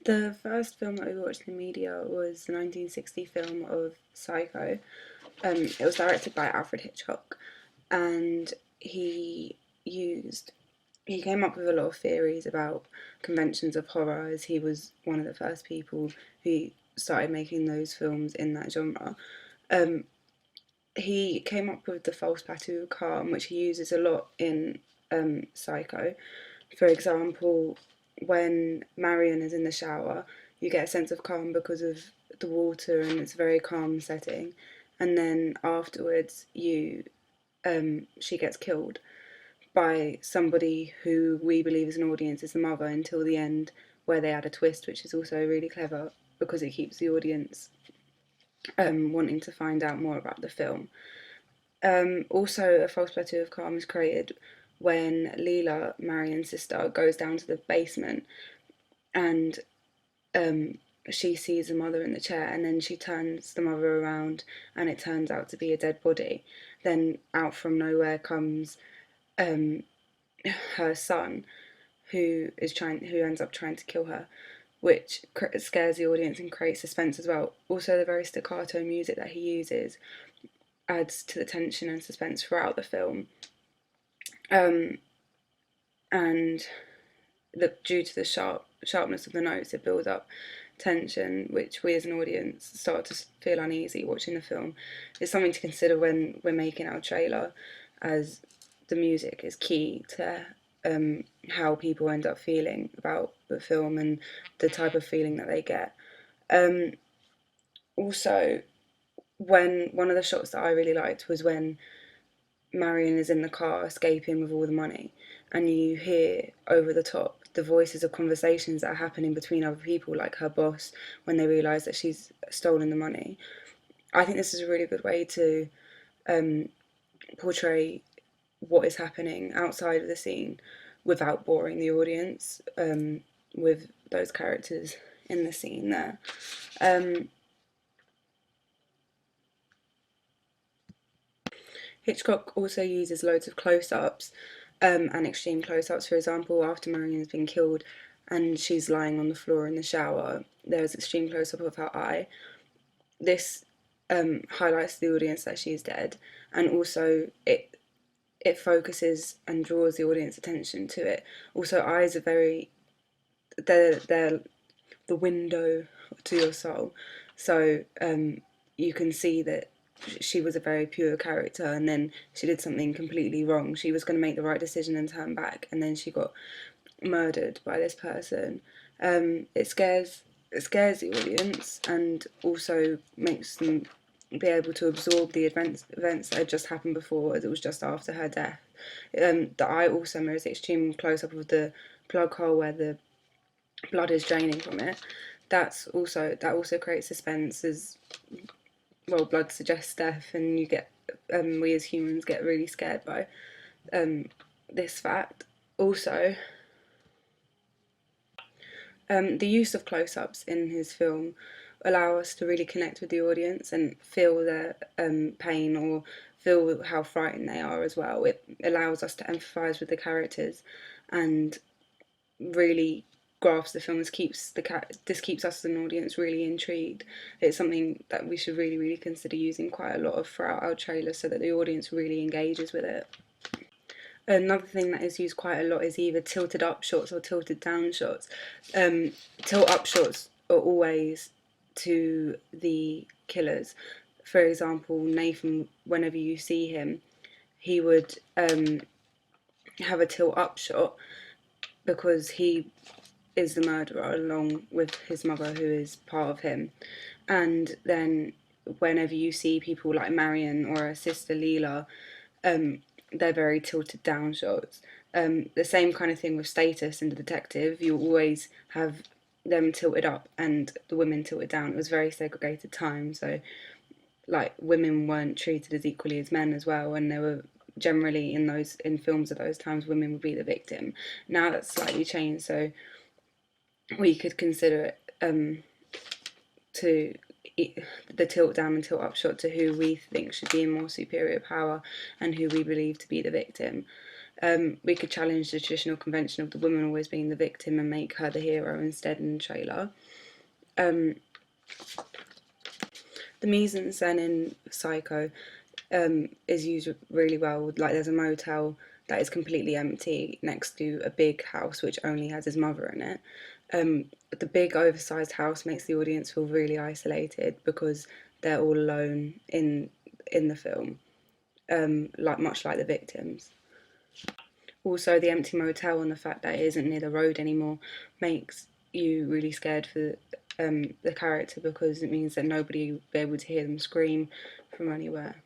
The first film that we watched in the media was the 1960 film of Psycho. It was directed by Alfred Hitchcock, and he used he came up with a lot of theories about conventions of horror, as he was one of the first people who started making those films in that genre. Um, he came up with the false plateau of calm, which he uses a lot in Psycho. For example, when Marion is in the shower, you get a sense of calm because of the water and it's a very calm setting. And then afterwards, she gets killed by somebody who we believe as an audience is the mother until the end, where they add a twist, which is also really clever because it keeps the audience wanting to find out more about the film. Also, a false plateau of calm is created when Leela, Marion's sister, goes down to the basement and she sees the mother in the chair, and then she turns the mother around and it turns out to be a dead body. Then out from nowhere comes her son, who ends up trying to kill her, which scares the audience and creates suspense as well. Also, the very staccato music that he uses adds to the tension and suspense throughout the film. And due to the sharpness of the notes, it builds up tension, which we as an audience start to feel uneasy watching the film. It's something to consider when we're making our trailer, as the music is key to how people end up feeling about the film and the type of feeling that they get. Also, when one of the shots that I really liked was when Marion is in the car escaping with all the money, and you hear over the top the voices of conversations that are happening between other people, like her boss, when they realise that she's stolen the money. I think this is a really good way to portray what is happening outside of the scene without boring the audience with those characters in the scene there. Hitchcock also uses loads of close-ups and extreme close-ups. For example, after Marion has been killed and she's lying on the floor in the shower, there's extreme close-up of her eye. This highlights to the audience that she's dead, and also it focuses and draws the audience attention to it. Also, eyes are they're the window to your soul, so you can see that she was a very pure character, and then she did something completely wrong. She was going to make the right decision and turn back, and then she got murdered by this person. It scares the audience, and also makes them be able to absorb the events that had just happened before, as it was just after her death. The eye also mirrors the extreme close up of the plug hole where the blood is draining from it. That also creates suspense, as well, blood suggests death, and we as humans get really scared by this fact. Also, the use of close-ups in his film allow us to really connect with the audience and feel their pain, or feel how frightened they are as well. It allows us to empathise with the characters and really grasp the film. This keeps us as an audience really intrigued. It's something that we should really consider using quite a lot of throughout our trailers, so that the audience really engages with it. Another thing that is used quite a lot is either tilted up shots or tilted down shots. Tilt up shots are always to the killers. For example, Nathan, whenever you see him, he would have a tilt up shot because he is the murderer, along with his mother, who is part of him. And then whenever you see people like Marion or her sister Leela, they're very tilted down shots. The same kind of thing with Status and the detective. You always have them tilted up and the women tilted down. It was a very segregated time, so like women weren't treated as equally as men as well, and they were generally in films of those times, women would be the victim. Now that's slightly changed, so we could consider it to the tilt down and tilt up shot to who we think should be in more superior power and who we believe to be the victim. We could challenge the traditional convention of the woman always being the victim and make her the hero instead in the trailer. The mise-en-scène in Psycho is used really well. Like, there's a motel that is completely empty next to a big house which only has his mother in it. The big oversized house makes the audience feel really isolated because they're all alone in the film, like much like the victims. Also, the empty motel and the fact that it isn't near the road anymore makes you really scared for the character, because it means that nobody will be able to hear them scream from anywhere.